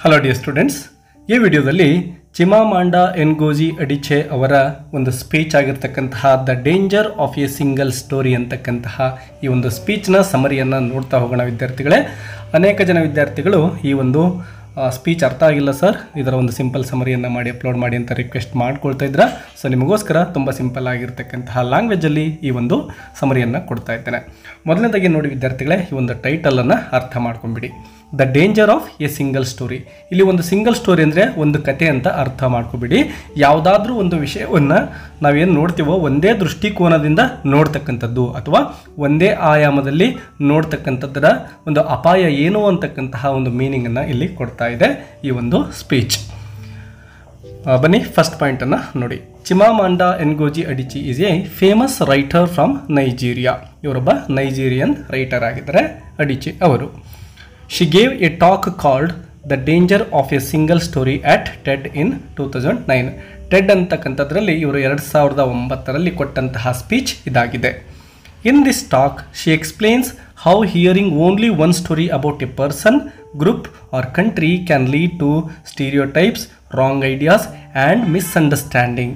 Hello dear students, ಈ ವಿಡಿಯೋದಲ್ಲಿ ಚಿಮಾಮಾಂಡಾ ಎನ್ಗೋಜಿ Adichie ಅವರ ಒಂದು ಸ್ಪೀಚ್ ಆಗಿರ್ತಕ್ಕಂತಹ the danger of a single story ಅಂತಕ್ಕಂತಹ ಈ ಒಂದು ಸ್ಪೀಚ್ನ ಸಮರಿಯನ್ನು ನೋಡ್ತಾ ಹೋಗೋಣ ವಿದ್ಯಾರ್ಥಿಗಳೇ. ಅನೇಕ ಜನ ವಿದ್ಯಾರ್ಥಿಗಳು ಈ ಒಂದು ಸ್ಪೀಚ್ ಅರ್ಥ ಆಗಿಲ್ಲ ಸರ್, ಇದರ ಒಂದು ಸಿಂಪಲ್ ಸಮರಿಯನ್ನು ಮಾಡಿ ಅಪ್ಲೋಡ್ ಮಾಡಿ ಅಂತ ರಿಕ್ವೆಸ್ಟ್ ಮಾಡ್ಕೊಳ್ತಾ ಇದ್ದೀರಾ. ಸೊ ನಿಮಗೋಸ್ಕರ ತುಂಬ ಸಿಂಪಲ್ ಆಗಿರ್ತಕ್ಕಂತಹ ಲ್ಯಾಂಗ್ವೇಜಲ್ಲಿ ಈ ಒಂದು ಸಮರಿಯನ್ನು ಕೊಡ್ತಾ ಇದ್ದೇನೆ. ಮೊದಲನೇದಾಗಿ ನೋಡಿ ವಿದ್ಯಾರ್ಥಿಗಳೇ, ಈ ಒಂದು ಟೈಟಲನ್ನು ಅರ್ಥ ಮಾಡ್ಕೊಂಬಿಡಿ. The danger of a single story. ಇಲ್ಲಿ ಒಂದು ಸಿಂಗಲ್ ಸ್ಟೋರಿ ಅಂದರೆ ಒಂದು ಕತೆ ಅಂತ ಅರ್ಥ ಮಾಡ್ಕೊಬಿಡಿ. ಯಾವುದಾದ್ರೂ ಒಂದು ವಿಷಯವನ್ನು ನಾವೇನು ನೋಡ್ತೀವೋ ಒಂದೇ ದೃಷ್ಟಿಕೋನದಿಂದ ನೋಡ್ತಕ್ಕಂಥದ್ದು ಅಥವಾ ಒಂದೇ ಆಯಾಮದಲ್ಲಿ ನೋಡ್ತಕ್ಕಂಥದ್ದರ ಒಂದು ಅಪಾಯ ಏನು ಅಂತಕ್ಕಂತಹ ಒಂದು ಮೀನಿಂಗನ್ನು ಇಲ್ಲಿ ಕೊಡ್ತಾ ಇದೆ ಈ ಒಂದು ಸ್ಪೀಚ್. ಬನ್ನಿ ಫಸ್ಟ್ ಪಾಯಿಂಟನ್ನು ನೋಡಿ. Chimamanda Ngozi Adichie is a famous writer from Nigeria. ಇವರೊಬ್ಬ ನೈಜೀರಿಯನ್ ರೈಟರ್ ಆಗಿದ್ದಾರೆ ಅಡಿಚಿ ಅವರು. She gave a talk called The Danger of a Single Story at TED in 2009. TED ಅಂತಕ್ಕಂಥದ್ರಲ್ಲಿ ಇವರು 2009ರಲ್ಲಿ ಕೊಟ್ಟಂತಹ ಸ್ಪೀಚ್ ಇದಾಗಿದೆ. In this talk, she explains how hearing only one story about a person, group or country can lead to stereotypes, wrong ideas and misunderstanding.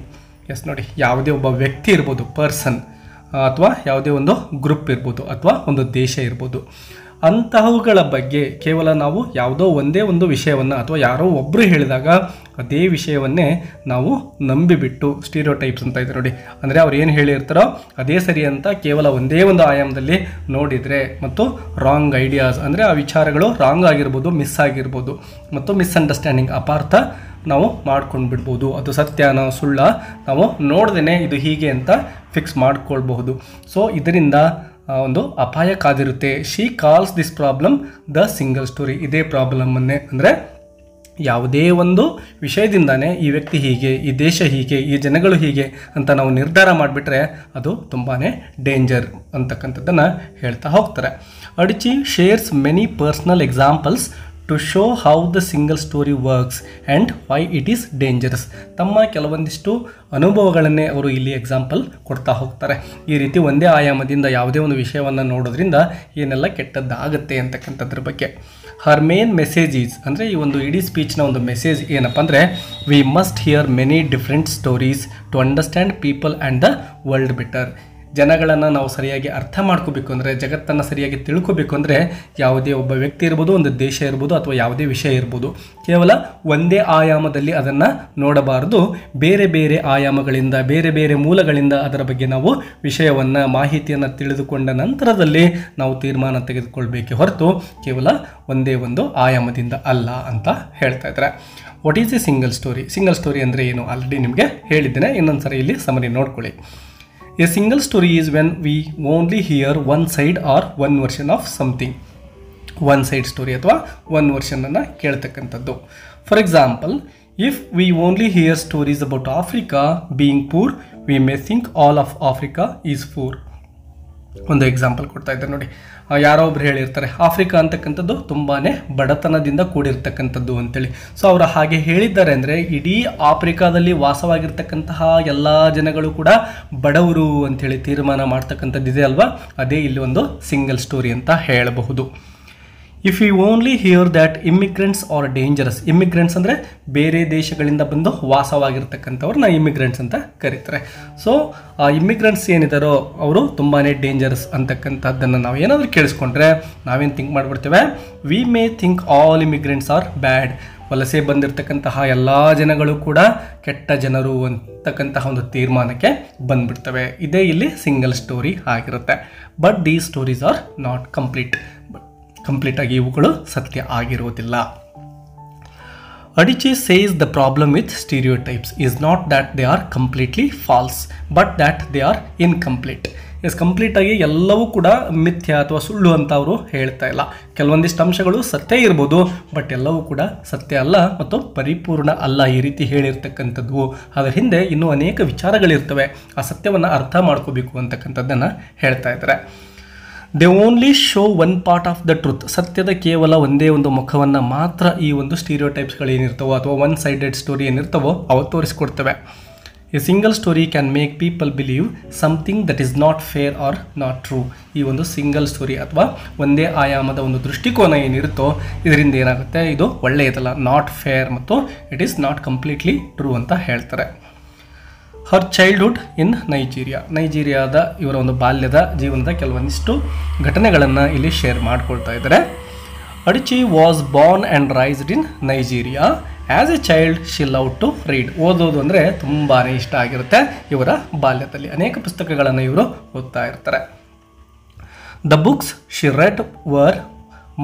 Yes ನೋಡಿ, ಯಾವುದೇ ಒಬ್ಬ ವ್ಯಕ್ತಿ ಇರ್ಬೋದು, person, ಅಥವಾ ಯಾವುದೇ ಒಂದು ಗ್ರೂಪ್ ಇರ್ಬೋದು ಅಥವಾ ಒಂದು ದೇಶ ಇರ್ಬೋದು, ಅಂತಹವುಗಳ ಬಗ್ಗೆ ಕೇವಲ ನಾವು ಯಾವುದೋ ಒಂದೇ ಒಂದು ವಿಷಯವನ್ನು ಅಥವಾ ಯಾರೋ ಒಬ್ಬರು ಹೇಳಿದಾಗ ಅದೇ ವಿಷಯವನ್ನೇ ನಾವು ನಂಬಿಬಿಟ್ಟು, ಸ್ಟೀರಿಯೋಟೈಪ್ಸ್ ಅಂತ ಇದೆ ನೋಡಿ, ಅಂದರೆ ಅವ್ರು ಏನು ಹೇಳಿರ್ತಾರೋ ಅದೇ ಸರಿ ಅಂತ ಕೇವಲ ಒಂದೇ ಒಂದು ಆಯಾಮದಲ್ಲಿ ನೋಡಿದರೆ, ಮತ್ತು ರಾಂಗ್ ಐಡಿಯಾಸ್ ಅಂದರೆ ಆ ವಿಚಾರಗಳು ರಾಂಗ್ ಆಗಿರ್ಬೋದು, ಮಿಸ್ ಆಗಿರ್ಬೋದು, ಮತ್ತು ಮಿಸ್ಅಂಡರ್ಸ್ಟ್ಯಾಂಡಿಂಗ್, ಅಪಾರ್ಥ ನಾವು ಮಾಡ್ಕೊಂಡು ಬಿಡ್ಬೋದು. ಅದು ಸತ್ಯನ ಸುಳ್ಳ ನಾವು ನೋಡ್ದೇ ಇದು ಹೀಗೆ ಅಂತ ಫಿಕ್ಸ್ ಮಾಡ್ಕೊಳ್ಬಹುದು. ಸೊ ಇದರಿಂದ ಒಂದು ಅಪಾಯ ಕಾದಿರುತ್ತೆ. She calls this problem the single story. ಇದೇ ಪ್ರಾಬ್ಲಮನ್ನೇ, ಅಂದರೆ ಯಾವುದೇ ಒಂದು ವಿಷಯದಿಂದಾನೇ ಈ ವ್ಯಕ್ತಿ ಹೀಗೆ, ಈ ದೇಶ ಹೀಗೆ, ಈ ಜನಗಳು ಹೀಗೆ ಅಂತ ನಾವು ನಿರ್ಧಾರ ಮಾಡಿಬಿಟ್ರೆ ಅದು ತುಂಬಾ ಡೇಂಜರ್ ಅಂತಕ್ಕಂಥದ್ದನ್ನು ಹೇಳ್ತಾ ಹೋಗ್ತಾರೆ. Adichie shares many personal examples to show how the single story works and why it is dangerous. ತಮ್ಮ ಕೆಲವೊಂದಿಷ್ಟು ಅನುಭವಗಳನ್ನೇ ಅವರು ಇಲ್ಲಿ ಎಕ್ಸಾಂಪಲ್ ಕೊಡ್ತಾ ಹೋಗ್ತಾರೆ. ಈ ರೀತಿ ಒಂದೇ ಆಯಾಮದಿಂದ ಯಾವುದೇ ಒಂದು ವಿಷಯವನ್ನು ನೋಡೋದ್ರಿಂದ ಏನೆಲ್ಲ ಕೆಟ್ಟದ್ದಾಗುತ್ತೆ ಅಂತಕ್ಕಂಥದ್ರ ಬಗ್ಗೆ. ಹರ್ ಮೇನ್ ಮೆಸೇಜ್ ಈಸ್, ಅಂದರೆ ಈ ಒಂದು ಇಡೀ ಸ್ಪೀಚ್ನ ಒಂದು ಮೆಸೇಜ್ ಏನಪ್ಪ ಅಂದರೆ, we must hear many different stories to understand people and the world better. ಜನಗಳನ್ನು ನಾವು ಸರಿಯಾಗಿ ಅರ್ಥ ಮಾಡ್ಕೋಬೇಕು ಅಂದರೆ, ಜಗತ್ತನ್ನು ಸರಿಯಾಗಿ ತಿಳ್ಕೋಬೇಕು ಅಂದರೆ, ಯಾವುದೇ ಒಬ್ಬ ವ್ಯಕ್ತಿ ಇರ್ಬೋದು, ಒಂದು ದೇಶ ಇರ್ಬೋದು, ಅಥವಾ ಯಾವುದೇ ವಿಷಯ ಇರ್ಬೋದು, ಕೇವಲ ಒಂದೇ ಆಯಾಮದಲ್ಲಿ ಅದನ್ನು ನೋಡಬಾರದು. ಬೇರೆ ಬೇರೆ ಆಯಾಮಗಳಿಂದ, ಬೇರೆ ಬೇರೆ ಮೂಲಗಳಿಂದ ಅದರ ಬಗ್ಗೆ ನಾವು ವಿಷಯವನ್ನು, ಮಾಹಿತಿಯನ್ನು ತಿಳಿದುಕೊಂಡ ನಂತರದಲ್ಲಿ ನಾವು ತೀರ್ಮಾನ ತೆಗೆದುಕೊಳ್ಬೇಕೆ ಹೊರತು ಕೇವಲ ಒಂದೇ ಒಂದು ಆಯಾಮದಿಂದ ಅಲ್ಲ ಅಂತ ಹೇಳ್ತಾ ಇದ್ದಾರೆ. What is A single story? Single story ಅಂದರೆ ಏನು ಆಲ್ರೆಡಿ ನಿಮಗೆ ಹೇಳಿದ್ದೇನೆ, ಇನ್ನೊಂದು ಸರಿ ಇಲ್ಲಿ ಸಮರಿ ನೋಡ್ಕೊಳ್ಳಿ. A single story is when we only hear one side or one version of something. One side story ಅಥವಾ one version ಅನ್ನು ಕೇಳ್ತಕ್ಕಂಥದ್ದು. For example, if we only hear stories about Africa being poor, we may think all of Africa is poor. ಒಂದು example ಕೊಡ್ತಾ ಇದ್ದಾರೆ ನೋಡಿ. ಯಾರೋ ಒಬ್ರು ಹೇಳಿರ್ತಾರೆ Africa ಅಂತಕ್ಕಂಥದ್ದು ತುಂಬಾ ಬಡತನದಿಂದ ಕೂಡಿರ್ತಕ್ಕಂಥದ್ದು ಅಂತೇಳಿ. ಸೊ ಅವರು ಹಾಗೆ ಹೇಳಿದ್ದಾರೆ ಅಂದರೆ ಇಡೀ ಆಫ್ರಿಕಾದಲ್ಲಿ ವಾಸವಾಗಿರ್ತಕ್ಕಂತಹ ಎಲ್ಲ ಜನಗಳು ಕೂಡ ಬಡವರು ಅಂಥೇಳಿ ತೀರ್ಮಾನ ಮಾಡ್ತಕ್ಕಂಥದ್ದು ಇದೆ ಅಲ್ವಾ, ಅದೇ ಇಲ್ಲಿ ಒಂದು ಸಿಂಗಲ್ ಸ್ಟೋರಿ ಅಂತ ಹೇಳಬಹುದು. If you only hear that immigrants are dangerous. Immigrants ಅಂದರೆ ಬೇರೆ ದೇಶಗಳಿಂದ ಬಂದು ವಾಸವಾಗಿರ್ತಕ್ಕಂಥವ್ರನ್ನ ಇಮಿಗ್ರೆಂಟ್ಸ್ ಅಂತ ಕರೀತಾರೆ. ಸೊ ಆ ಇಮಿಗ್ರೆಂಟ್ಸ್ ಏನಿದಾರೋ ಅವರು ತುಂಬಾ ಡೇಂಜರಸ್ ಅಂತಕ್ಕಂಥದ್ದನ್ನು ನಾವು ಏನಾದರೂ ಕೇಳಿಸ್ಕೊಂಡ್ರೆ ನಾವೇನು ಥಿಂಕ್ ಮಾಡಿಬಿಡ್ತೇವೆ, we may think all immigrants are bad. ವಲಸೆ ಬಂದಿರತಕ್ಕಂತಹ ಎಲ್ಲ ಜನಗಳು ಕೂಡ ಕೆಟ್ಟ ಜನರು ಅಂತಕ್ಕಂತಹ ಒಂದು ತೀರ್ಮಾನಕ್ಕೆ ಬಂದ್ಬಿಡ್ತವೆ. ಇದೇ ಇಲ್ಲಿ ಸಿಂಗಲ್ ಸ್ಟೋರಿ ಆಗಿರುತ್ತೆ. But these stories are not complete ಆಗಿ ಇವುಗಳು ಸತ್ಯ ಆಗಿರುವುದಿಲ್ಲ. Adichie says the problem with stereotypes is not that they are completely false, but that they are incomplete. ಕಂಪ್ಲೀಟಾಗಿ ಎಲ್ಲವೂ ಕೂಡ ಮಿಥ್ಯ ಅಥವಾ ಸುಳ್ಳು ಅಂತ ಅವರು ಹೇಳ್ತಾ ಇಲ್ಲ. ಕೆಲವೊಂದಿಷ್ಟು ಅಂಶಗಳು ಸತ್ಯ ಇರ್ಬೋದು, ಬಟ್ ಎಲ್ಲವೂ ಕೂಡ ಸತ್ಯ ಅಲ್ಲ ಮತ್ತು ಪರಿಪೂರ್ಣ ಅಲ್ಲ ಈ ರೀತಿ ಹೇಳಿರ್ತಕ್ಕಂಥದ್ದು. ಅದರ ಹಿಂದೆ ಇನ್ನೂ ಅನೇಕ ವಿಚಾರಗಳಿರ್ತವೆ, ಆ ಸತ್ಯವನ್ನು ಅರ್ಥ ಮಾಡ್ಕೋಬೇಕು ಅಂತಕ್ಕಂಥದ್ದನ್ನು ಹೇಳ್ತಾ ಇದ್ದಾರೆ. They only show one part of the truth. ಸತ್ಯದ ಕೇವಲ ಒಂದೇ ಒಂದು ಮುಖವನ್ನು ಮಾತ್ರ ಈ ಒಂದು ಸ್ಟೀರಿಯೋಟೈಪ್ಸ್ಗಳು ಏನಿರ್ತವೋ ಅಥವಾ ಒನ್ ಸೈಡೆಡ್ ಸ್ಟೋರಿ ಏನಿರ್ತವೋ ಅವು ತೋರಿಸ್ಕೊಡ್ತವೆ. A single story can make people believe something that is not fair or not true. ಈ ಒಂದು ಸಿಂಗಲ್ ಸ್ಟೋರಿ ಅಥವಾ ಒಂದೇ ಆಯಾಮದ ಒಂದು ದೃಷ್ಟಿಕೋನ ಏನಿರುತ್ತೋ ಇದರಿಂದ ಏನಾಗುತ್ತೆ, ಇದು ಒಳ್ಳೆಯದಲ್ಲ, ನಾಟ್ ಫೇರ್ ಮತ್ತು it is not completely true ಅಂತ ಹೇಳ್ತಾರೆ. ಹರ್ ಚೈಲ್ಡ್ಹುಡ್ ಇನ್ ನೈಜೀರಿಯಾದ ಇವರ ಒಂದು ಬಾಲ್ಯದ ಜೀವನದ ಕೆಲವೊಂದಿಷ್ಟು ಘಟನೆಗಳನ್ನು ಇಲ್ಲಿ ಶೇರ್ ಮಾಡ್ಕೊಳ್ತಾ ಇದ್ದಾರೆ. Adichie was born and raised in Nigeria. As a child she love to read. ಓದೋದು ಅಂದರೆ ತುಂಬಾ ಇಷ್ಟ ಆಗಿರುತ್ತೆ ಇವರ ಬಾಲ್ಯದಲ್ಲಿ. ಅನೇಕ ಪುಸ್ತಕಗಳನ್ನು ಇವರು ಓದ್ತಾ ಇರ್ತಾರೆ. The books she read were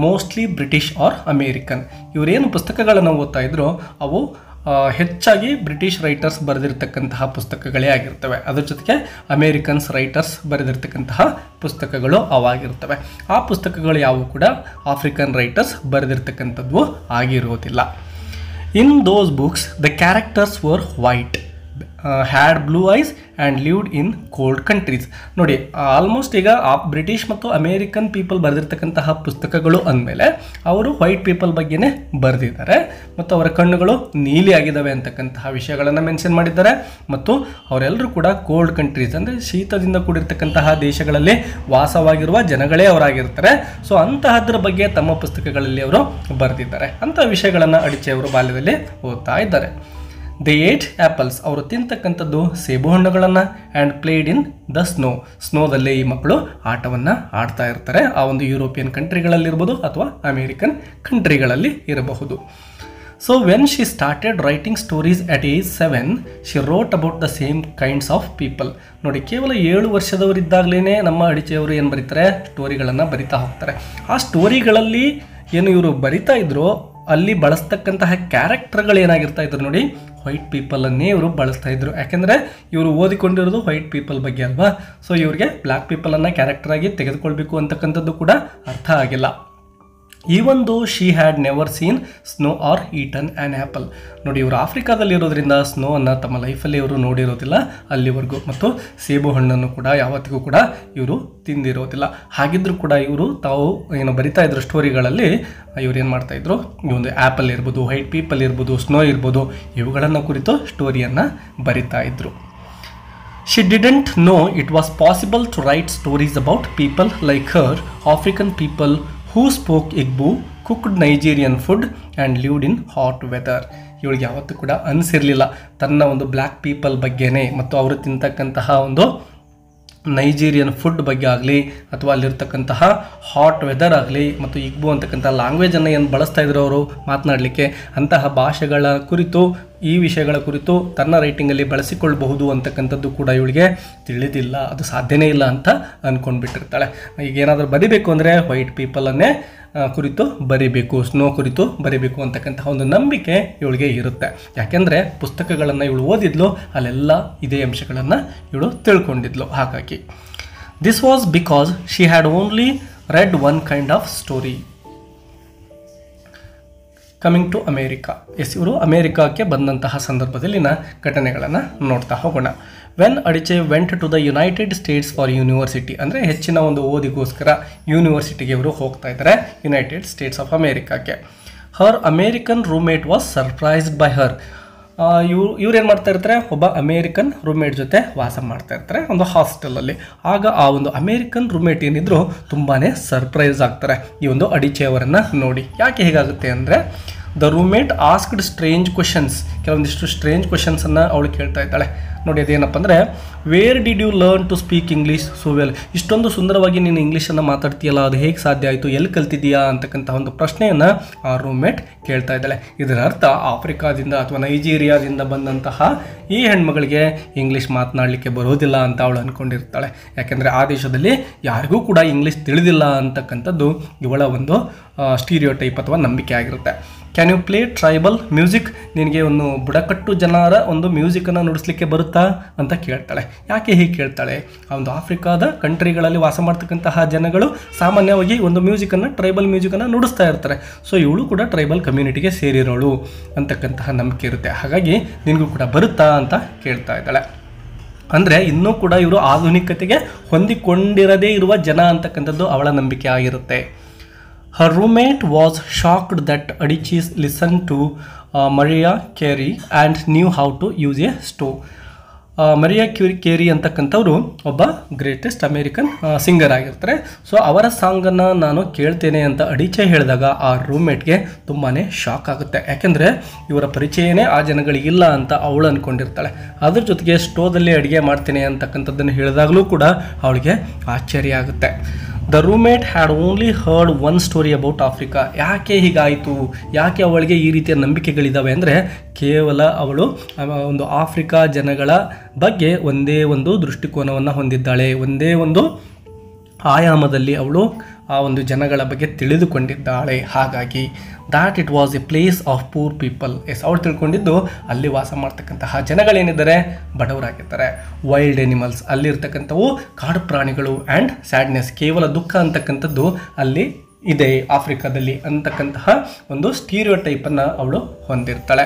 mostly British or American. ಇವರೇನು ಪುಸ್ತಕಗಳನ್ನು ಓದ್ತಾ ಇದ್ರು ಅವು ಹೆಚ್ಚಾಗಿ ಬ್ರಿಟಿಷ್ ರೈಟರ್ಸ್ ಬರೆದಿರ್ತಕ್ಕಂತಹ ಪುಸ್ತಕಗಳೇ ಆಗಿರ್ತವೆ. ಅದ್ರ ಜೊತೆಗೆ ಅಮೇರಿಕನ್ಸ್ ರೈಟರ್ಸ್ ಬರೆದಿರ್ತಕ್ಕಂತಹ ಪುಸ್ತಕಗಳು ಅವಾಗಿರ್ತವೆ. ಆ ಪುಸ್ತಕಗಳು ಯಾವುವು ಕೂಡ ಆಫ್ರಿಕನ್ ರೈಟರ್ಸ್ ಬರೆದಿರ್ತಕ್ಕಂಥದ್ದು ಆಗಿರೋದಿಲ್ಲ. In those books the characters were white, had blue eyes and lived in cold countries. ನೋಡಿ, ಆಲ್ಮೋಸ್ಟ್ ಈಗ ಬ್ರಿಟಿಷ್ ಮತ್ತು ಅಮೇರಿಕನ್ ಪೀಪಲ್ ಬರೆದಿರ್ತಕ್ಕಂತಹ ಪುಸ್ತಕಗಳು ಅಂದಮೇಲೆ ಅವರು ವೈಟ್ ಪೀಪಲ್ ಬಗ್ಗೆನೇ ಬರೆದಿದ್ದಾರೆ ಮತ್ತು ಅವರ ಕಣ್ಣುಗಳು ನೀಲಿ ಆಗಿದ್ದಾವೆ ಅಂತಕ್ಕಂತಹ ವಿಷಯಗಳನ್ನು ಮೆನ್ಷನ್ ಮಾಡಿದ್ದಾರೆ. ಮತ್ತು ಅವರೆಲ್ಲರೂ ಕೂಡ ಕೋಲ್ಡ್ ಕಂಟ್ರೀಸ್ ಅಂದರೆ ಶೀತದಿಂದ ಕೂಡಿರ್ತಕ್ಕಂತಹ ದೇಶಗಳಲ್ಲಿ ವಾಸವಾಗಿರುವ ಜನಗಳೇ ಅವರಾಗಿರ್ತಾರೆ. ಸೊ ಅಂತಹದ್ರ ಬಗ್ಗೆ ತಮ್ಮ ಪುಸ್ತಕಗಳಲ್ಲಿ ಅವರು ಬರೆದಿದ್ದಾರೆ. ಅಂತಹ ವಿಷಯಗಳನ್ನು ಅಡಿಚೆ ಅವರು ಬಾಲ್ಯದಲ್ಲಿ ಓದ್ತಾ ಇದ್ದಾರೆ. They eight apples. ಅವರು ತಿಂತಕ್ಕಂಥದ್ದು ಸೇಬು ಹಣ್ಣುಗಳನ್ನು. ಆ್ಯಂಡ್ ಪ್ಲೇಡ್ ಇನ್ ದ ಸ್ನೋದಲ್ಲಿ ಈ ಮಕ್ಕಳು ಆಟವನ್ನು ಆಡ್ತಾ ಇರ್ತಾರೆ. ಆ ಒಂದು ಯುರೋಪಿಯನ್ ಕಂಟ್ರಿಗಳಲ್ಲಿರ್ಬೋದು ಅಥವಾ ಅಮೇರಿಕನ್ ಕಂಟ್ರಿಗಳಲ್ಲಿ ಇರಬಹುದು. So when she started writing stories at age 7 she wrote about the same kinds of people. ನೋಡಿ, ಕೇವಲ 7 ವರ್ಷದವರಿದ್ದಾಗಲೇ ನಮ್ಮ ಅಡಿಚೆಯವರು ಏನು ಬರೀತಾರೆ, ಸ್ಟೋರಿಗಳನ್ನು ಬರಿತಾ ಹೋಗ್ತಾರೆ. ಆ ಸ್ಟೋರಿಗಳಲ್ಲಿ ಏನು ಇವರು ಬರಿತಾ ಇದ್ರು ಅಲ್ಲಿ ಬಳಸ್ತಕ್ಕಂತಹ ಕ್ಯಾರೆಕ್ಟರ್ಗಳು ಏನಾಗಿರ್ತಾ ಇದ್ರು ನೋಡಿ, ವೈಟ್ ಪೀಪಲನ್ನೇ ಇವರು ಬಳಸ್ತಾ ಇದ್ರು. ಯಾಕೆಂದರೆ ಇವರು ಓದಿಕೊಂಡಿರೋದು ವೈಟ್ ಪೀಪಲ್ ಬಗ್ಗೆ ಅಲ್ವಾ. ಸೊ ಇವ್ರಿಗೆ ಬ್ಲ್ಯಾಕ್ ಪೀಪಲನ್ನು ಕ್ಯಾರೆಕ್ಟರಾಗಿ ತೆಗೆದುಕೊಳ್ಬೇಕು ಅಂತಕ್ಕಂಥದ್ದು ಕೂಡ ಅರ್ಥ ಆಗಿಲ್ಲ. Even though she had never seen snow or eaten an apple. ನೋಡಿ, ಇವರು ಆಫ್ರಿಕಾದಲ್ಲಿರೋದ್ರಿಂದ ಸ್ನೋವನ್ನು ತಮ್ಮ ಲೈಫಲ್ಲಿ ಇವರು ನೋಡಿರೋದಿಲ್ಲ ಅಲ್ಲಿವರೆಗೂ. ಮತ್ತು ಸೇಬು ಹಣ್ಣನ್ನು ಕೂಡ ಯಾವತ್ತಿಗೂ ಕೂಡ ಇವರು ತಿಂದಿರೋದಿಲ್ಲ. ಹಾಗಿದ್ದರೂ ಕೂಡ ಇವರು ತಾವು ಏನು ಬರಿತಾ ಇದ್ರು ಸ್ಟೋರಿಗಳಲ್ಲಿ ಇವ್ರು ಏನು ಮಾಡ್ತಾಯಿದ್ರು, ಈ ಒಂದು ಆ್ಯಪಲ್ ಇರ್ಬೋದು, ವೈಟ್ ಪೀಪಲ್ ಇರ್ಬೋದು, ಸ್ನೋ ಇರ್ಬೋದು, ಇವುಗಳನ್ನು ಕುರಿತು ಸ್ಟೋರಿಯನ್ನು ಬರಿತಾ ಇದ್ರು. She didn't know it was possible to write stories about people like her, African people who spoke Igbo, cooked Nigerian food and lived in hot weather. ಇವಳಿಗೆ ಯಾವತ್ತೂ ಕೂಡ ಅನಿಸಿರಲಿಲ್ಲ ತನ್ನ ಒಂದು ಬ್ಲ್ಯಾಕ್ ಪೀಪಲ್ ಬಗ್ಗೆನೇ ಮತ್ತು ಅವರು ತಿಂತಕ್ಕಂತಹ ಒಂದು ನೈಜೀರಿಯನ್ ಫುಡ್ ಬಗ್ಗೆ ಆಗಲಿ ಅಥವಾ ಅಲ್ಲಿರ್ತಕ್ಕಂತಹ ಹಾಟ್ ವೆದರ್ ಆಗಲಿ ಮತ್ತು ಇಗ್ಬೋ ಅಂತಕ್ಕಂಥ ಲ್ಯಾಂಗ್ವೇಜನ್ನು ಏನು ಬಳಸ್ತಾ ಇದ್ರು ಅವರು ಮಾತನಾಡಲಿಕ್ಕೆ, ಅಂತಹ ಭಾಷೆಗಳ ಕುರಿತು ಈ ವಿಷಯಗಳ ಕುರಿತು ತನ್ನ ರೈಟಿಂಗಲ್ಲಿ ಬಳಸಿಕೊಳ್ಳಬಹುದು ಅಂತಕ್ಕಂಥದ್ದು ಕೂಡ ಇವಳಿಗೆ ತಿಳಿದಿಲ್ಲ. ಅದು ಸಾಧ್ಯನೇ ಇಲ್ಲ ಅಂತ ಅಂದ್ಕೊಂಡ್ಬಿಟ್ಟಿರ್ತಾಳೆ. ಈಗ ಏನಾದರೂ ಬರಿಬೇಕು ಅಂದರೆ ವೈಟ್ ಪೀಪಲನ್ನೇ ಕುರಿತು ಬರಿಬೇಕು, ಸ್ನೋ ಕುರಿತು ಬರಿಬೇಕು ಅಂತಕ್ಕಂತಹ ಒಂದು ನಂಬಿಕೆ ಇವಳಿಗೆ ಇರುತ್ತೆ. ಯಾಕೆಂದರೆ ಪುಸ್ತಕಗಳನ್ನು ಇವಳು ಓದಿದ್ಲು, ಅಲ್ಲೆಲ್ಲ ಇದೇ ಅಂಶಗಳನ್ನು ಇವಳು ತಿಳ್ಕೊಂಡಿದ್ಲು. ಹಾಗಾಗಿ this was because she had only read one kind of story. Coming to America. ಇವರು ಅಮೇರಿಕಾಕ್ಕೆ ಬಂದಂತಹ ಸಂದರ್ಭದಲ್ಲಿನ ಘಟನೆಗಳನ್ನು ನೋಡ್ತಾ ಹೋಗೋಣ. When Adichie went to the United States for university, ಅಂದರೆ ಹೆಚ್ಚಿನ ಒಂದು ಓದಿಗೋಸ್ಕರ ಯೂನಿವರ್ಸಿಟಿಗೆ ಇವರು ಹೋಗ್ತಾ ಇದ್ದಾರೆ, ಯುನೈಟೆಡ್ ಸ್ಟೇಟ್ಸ್ ಆಫ್ ಅಮೇರಿಕಾಕ್ಕೆ. Her American roommate was surprised by her. ಇವ್ರು ಏನು ಮಾಡ್ತಾ ಇರ್ತಾರೆ, ಒಬ್ಬ ಅಮೇರಿಕನ್ ರೂಮ್ಮೇಟ್ ಜೊತೆ ವಾಸ ಮಾಡ್ತಾ ಇರ್ತಾರೆ ಒಂದು ಹಾಸ್ಟೆಲಲ್ಲಿ. ಆಗ ಆ ಒಂದು ಅಮೇರಿಕನ್ ರೂಮ್ಮೇಟ್ ಏನಿದ್ರು ತುಂಬಾ ಸರ್ಪ್ರೈಸ್ ಆಗ್ತಾರೆ ಈ ಒಂದು ಅಡಿಚೆಯವರನ್ನು ನೋಡಿ. ಯಾಕೆ ಹೇಗಾಗುತ್ತೆ ಅಂದರೆ, the roommate asked strange questions. ಕೆಲವೊಂದಿಷ್ಟು ಸ್ಟ್ರೇಂಜ್ ಕ್ವಶನ್ಸನ್ನು ಅವಳು ಕೇಳ್ತಾ ಇದ್ದಾಳೆ. ನೋಡಿ, ಅದೇನಪ್ಪ ಅಂದರೆ, where did you learn to speak English so well? ಇಷ್ಟೊಂದು ಸುಂದರವಾಗಿ ನೀನು ಇಂಗ್ಲೀಷನ್ನು ಮಾತಾಡ್ತೀಯಲ್ಲ, ಅದು ಹೇಗೆ ಸಾಧ್ಯ ಆಯಿತು, ಎಲ್ಲಿ ಕಲ್ತಿದ್ದೀಯಾ ಅಂತಕ್ಕಂಥ ಒಂದು ಪ್ರಶ್ನೆಯನ್ನು ಆ ರೂಮ್ಮೇಟ್ ಕೇಳ್ತಾ ಇದ್ದಾಳೆ. ಇದರ ಅರ್ಥ ಆಫ್ರಿಕಾದಿಂದ ಅಥವಾ ನೈಜೀರಿಯಾದಿಂದ ಬಂದಂತಹ ಈ ಹೆಣ್ಮಗಳಿಗೆ ಇಂಗ್ಲೀಷ್ ಮಾತನಾಡಲಿಕ್ಕೆ ಬರೋದಿಲ್ಲ ಅಂತ ಅವಳು ಅಂದ್ಕೊಂಡಿರ್ತಾಳೆ. ಯಾಕೆಂದರೆ ಆ ದೇಶದಲ್ಲಿ ಯಾರಿಗೂ ಕೂಡ ಇಂಗ್ಲೀಷ್ ತಿಳಿದಿಲ್ಲ ಅಂತಕ್ಕಂಥದ್ದು ಇವಳ ಒಂದು ಸ್ಟೀರಿಯೋಟೈಪ್ ಅಥವಾ ನಂಬಿಕೆ ಆಗಿರುತ್ತೆ. Can you play tribal music? ನಿನಗೆ ಒಂದು ಬುಡಕಟ್ಟು ಜನರ ಒಂದು ಮ್ಯೂಸಿಕನ್ನು ನುಡಿಸ್ಲಿಕ್ಕೆ ಬರುತ್ತಾ ಅಂತ ಕೇಳ್ತಾಳೆ. ಯಾಕೆ ಹೀಗೆ ಕೇಳ್ತಾಳೆ? ಆ ಒಂದು ಆಫ್ರಿಕಾದ ಕಂಟ್ರಿಗಳಲ್ಲಿ ವಾಸ ಮಾಡ್ತಕ್ಕಂತಹ ಜನಗಳು ಸಾಮಾನ್ಯವಾಗಿ ಒಂದು ಮ್ಯೂಸಿಕನ್ನು, ಟ್ರೈಬಲ್ ಮ್ಯೂಸಿಕನ್ನು ನುಡಿಸ್ತಾ ಇರ್ತಾರೆ. ಸೊ ಇವಳು ಕೂಡ ಟ್ರೈಬಲ್ ಕಮ್ಯುನಿಟಿಗೆ ಸೇರಿರೋಳು ಅಂತಕ್ಕಂತಹ ನಂಬಿಕೆ ಇರುತ್ತೆ. ಹಾಗಾಗಿ ನಿನಗೂ ಕೂಡ ಬರುತ್ತಾ ಅಂತ ಕೇಳ್ತಾ ಇದ್ದಾಳೆ. ಅಂದರೆ ಇನ್ನೂ ಕೂಡ ಇವರು ಆಧುನಿಕತೆಗೆ ಹೊಂದಿಕೊಂಡಿರದೇ ಇರುವ ಜನ ಅಂತಕ್ಕಂಥದ್ದು ಅವಳ ನಂಬಿಕೆ ಆಗಿರುತ್ತೆ. Her roommate was shocked that Adichie listened to Mariah Carey and knew how to use a stove. Maria ಕೇರಿ ಅಂತಕ್ಕಂಥವ್ರು ಒಬ್ಬ ಗ್ರೇಟೆಸ್ಟ್ ಅಮೇರಿಕನ್ ಸಿಂಗರ್ ಆಗಿರ್ತಾರೆ. ಸೊ ಅವರ ಸಾಂಗನ್ನು ನಾನು ಕೇಳ್ತೇನೆ ಅಂತ ಅಡಿಚೆ ಹೇಳಿದಾಗ ಆ ರೂಮ್ಮೇಟ್ಗೆ ತುಂಬಾ ಶಾಕ್ ಆಗುತ್ತೆ. ಯಾಕೆಂದರೆ ಇವರ ಪರಿಚಯನೇ ಆ ಜನಗಳಿಗಿಲ್ಲ ಅಂತ ಅವಳು ಅಂದ್ಕೊಂಡಿರ್ತಾಳೆ. ಅದ್ರ ಜೊತೆಗೆ ಸ್ಟೋವ್ದಲ್ಲಿ ಅಡುಗೆ ಮಾಡ್ತೇನೆ ಅಂತಕ್ಕಂಥದ್ದನ್ನು ಹೇಳಿದಾಗಲೂ ಕೂಡ ಅವಳಿಗೆ ಆಶ್ಚರ್ಯ ಆಗುತ್ತೆ. The roommate had only heard one story about Africa. ಯಾಕೆ ಹೀಗಾಯಿತು, ಯಾಕೆ ಅವಳಿಗೆ ಈ ರೀತಿಯ ನಂಬಿಕೆಗಳಿದ್ದಾವೆ ಅಂದರೆ ಕೇವಲ ಅವಳು ಒಂದು ಆಫ್ರಿಕಾ ಜನಗಳ ಬಗ್ಗೆ ಒಂದೇ ಒಂದು ದೃಷ್ಟಿಕೋನವನ್ನು ಹೊಂದಿದ್ದಾಳೆ, ಒಂದೇ ಒಂದು ಆಯಾಮದಲ್ಲಿ ಅವಳು ಆ ಒಂದು ಜನಗಳ ಬಗ್ಗೆ ತಿಳಿದುಕೊಂಡಿದ್ದಾಳೆ. ಹಾಗಾಗಿ that it was A place of poor people. ಅವಳು ತಿಳ್ಕೊಂಡಿದ್ದು ಅಲ್ಲಿ ವಾಸ ಮಾಡ್ತಕ್ಕಂತಹ ಜನಗಳೇನಿದ್ದಾರೆ ಬಡವರಾಗಿರ್ತಾರೆ. ವೈಲ್ಡ್ ಎನಿಮಲ್ಸ್, ಅಲ್ಲಿರ್ತಕ್ಕಂಥವು ಕಾಡು ಪ್ರಾಣಿಗಳು, ಆ್ಯಂಡ್ ಸ್ಯಾಡ್ನೆಸ್, ಕೇವಲ ದುಃಖ ಅಂತಕ್ಕಂಥದ್ದು ಅಲ್ಲಿ ಇದೆ ಆಫ್ರಿಕಾದಲ್ಲಿ ಅಂತಕ್ಕಂತಹ ಒಂದು ಸ್ಟೀರಿಯೋಟೈಪನ್ನು ಅವಳು ಹೊಂದಿರ್ತಾಳೆ.